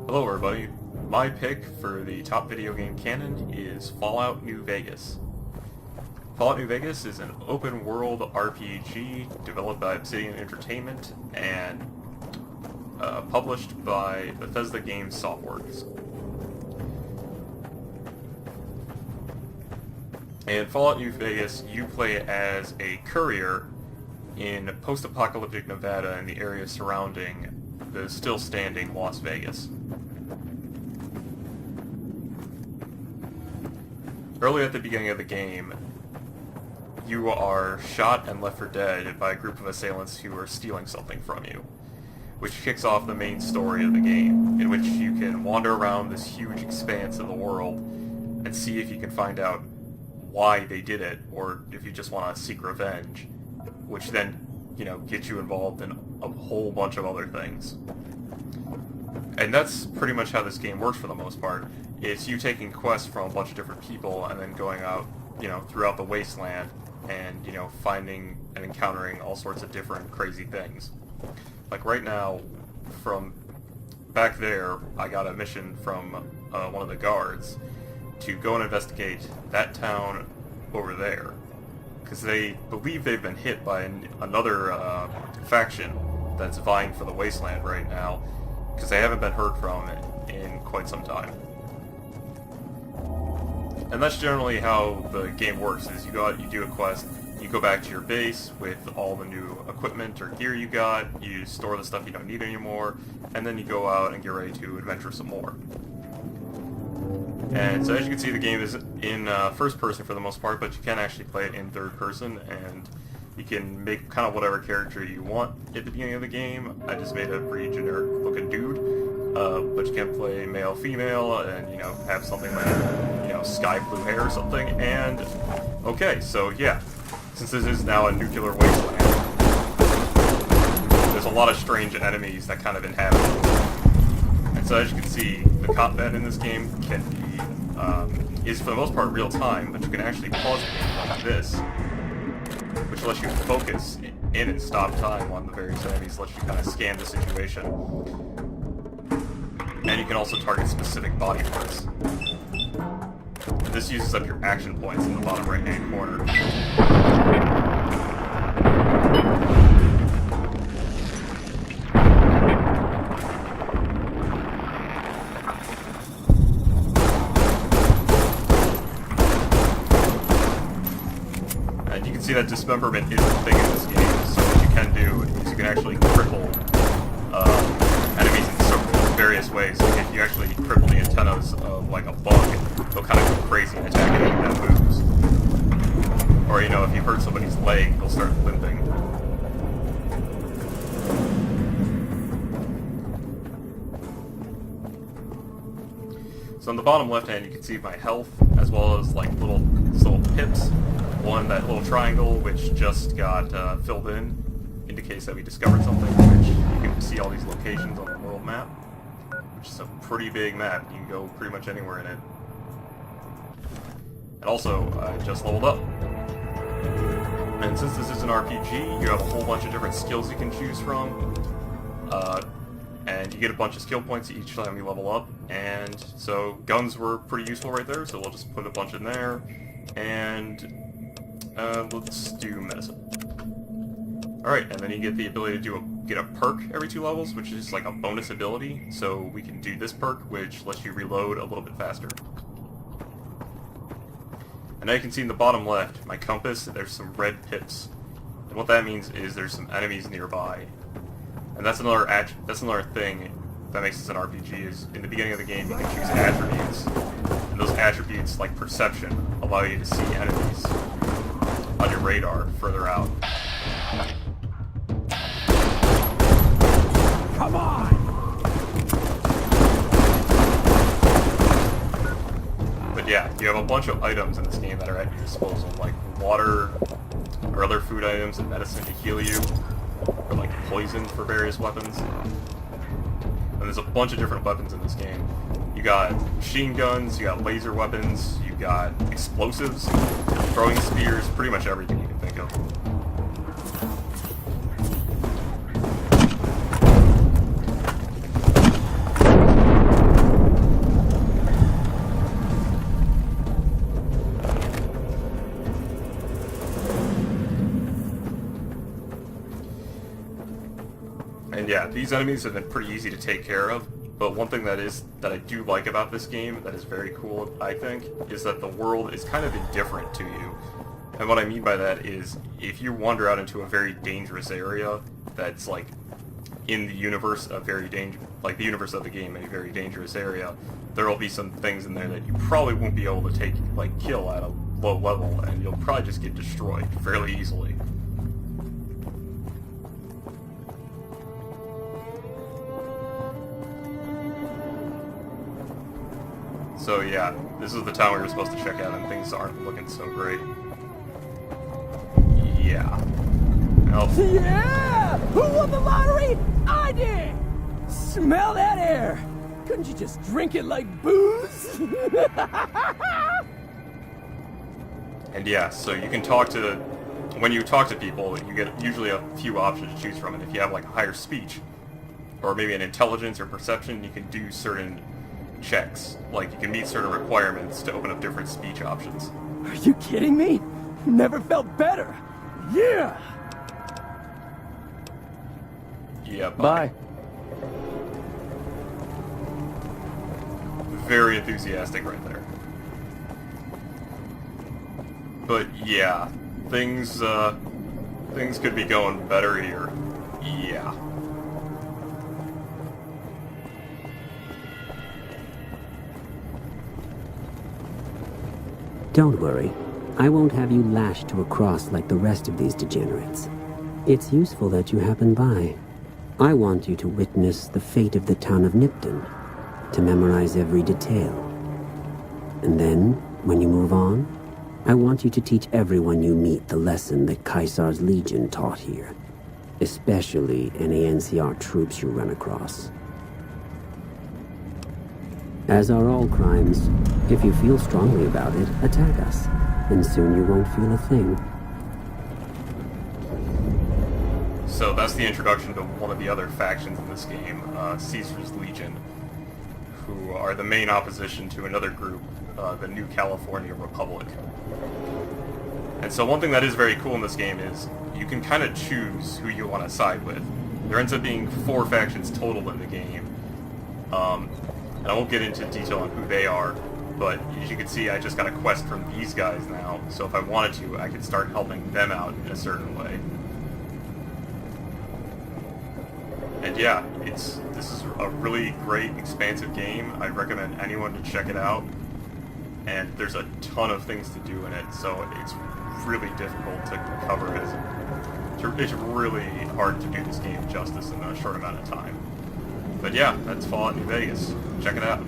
Hello everybody, my pick for the top video game canon is Fallout New Vegas. Fallout New Vegas is an open world RPG developed by Obsidian Entertainment and published by Bethesda Games Softworks. In Fallout New Vegas, you play as a courier in post-apocalyptic Nevada and the area surrounding the still-standing Las Vegas. Early at the beginning of the game, you are shot and left for dead by a group of assailants who are stealing something from you, which kicks off the main story of the game, in which you can wander around this huge expanse of the world and see if you can find out why they did it, or if you just want to seek revenge, which then, gets you involved in a whole bunch of other things. And that's pretty much how this game works for the most part. It's you taking quests from a bunch of different people and then going out, throughout the wasteland and, finding and encountering all sorts of different crazy things. Like right now, from back there, I got a mission from one of the guards to go and investigate that town over there, because they believe they've been hit by another faction that's vying for the wasteland right now, because they haven't been heard from in quite some time. And that's generally how the game works, is you go out, you do a quest, you go back to your base with all the new equipment or gear you got, you store the stuff you don't need anymore, and then you go out and get ready to adventure some more. And so as you can see, the game is in first person for the most part, but you can actually play it in third person, and you can make kind of whatever character you want at the beginning of the game. I just made a pretty generic looking dude, but you can play male, female, and have something like sky blue hair or something. And okay, so yeah, since this is now a nuclear wasteland, there's a lot of strange enemies that kind of inhabit it. And so as you can see, the combat in this game can be is for the most part real time, but you can actually pause the game like this, which lets you focus in and stop time on the various enemies, lets you kind of scan the situation. And you can also target specific body parts. This uses up your action points in the bottom right hand corner. And you can see that dismemberment is a thing in this game, so what you can do is you can actually cripple enemies in various ways. Like if you actually cripple the antennas of like a bug, they'll kind of go crazy and attack anything that moves. Or if you hurt somebody's leg, they'll start limping. So on the bottom left hand, you can see my health, as well as like little pips. One, that little triangle, which just got filled in, indicates that we discovered something, which you can see all these locations on the world map, which is a pretty big map. You can go pretty much anywhere in it. And also, I just leveled up. And since this is an RPG, you have a whole bunch of different skills you can choose from. And you get a bunch of skill points each time you level up. And so guns were pretty useful right there, so we'll just put a bunch in there. And let's do medicine. Alright, and then you get the ability to get a perk every 2 levels, which is like a bonus ability. So we can do this perk, which lets you reload a little bit faster. And now you can see in the bottom left, my compass, there's some red pips. And what that means is there's some enemies nearby. And that's another thing that makes this an RPG, is in the beginning of the game you can choose attributes. And those attributes, like perception, allow you to see enemies on your radar further out. Come on! But yeah, you have a bunch of items in this game that are at your disposal, like water, or other food items and medicine to heal you, or like poison for various weapons. And there's a bunch of different weapons in this game. You got machine guns, you got laser weapons, you got explosives, throwing spears, pretty much everything you can think of. these enemies have been pretty easy to take care of, but one thing that I do like about this game that is very cool, I think, is that the world is kind of indifferent to you. And what I mean by that is, if you wander out into a very dangerous area that's like in the universe of like the universe of the game, a very dangerous area, there will be some things in there that you probably won't be able to kill at a low level, and you'll probably just get destroyed fairly easily. So yeah, this is the town we were supposed to check out, and things aren't looking so great. Yeah. Well, Yeah! Who won the lottery? I did! Smell that air! Couldn't you just drink it like booze? and yeah, so you can talk to... When you talk to people, you get usually a few options to choose from, and if you have like a higher speech, or maybe an intelligence or perception, you can do certain checks. Like, you can meet certain requirements to open up different speech options. Are you kidding me? Never felt better. Yeah! Yeah, Bye. Very enthusiastic right there. But yeah, things could be going better here. Yeah. Don't worry. I won't have you lashed to a cross like the rest of these degenerates. It's useful that you happen by. I want you to witness the fate of the town of Nipton, to memorize every detail. And then, when you move on, I want you to teach everyone you meet the lesson that Caesar's Legion taught here, especially any NCR troops you run across. As are all crimes, if you feel strongly about it, attack us, and soon you won't feel a thing. So that's the introduction to one of the other factions in this game, Caesar's Legion, who are the main opposition to another group, the New California Republic. And so one thing that is very cool in this game is you can kind of choose who you want to side with. There ends up being 4 factions total in the game. And I won't get into detail on who they are, but as you can see, I just got a quest from these guys now, so if I wanted to, I could start helping them out in a certain way. And yeah, this is a really great, expansive game. I recommend anyone to check it out. And there's a ton of things to do in it, so it's really difficult to cover. It's really hard to do this game justice in a short amount of time. But yeah, that's Fallout New Vegas. Check it out.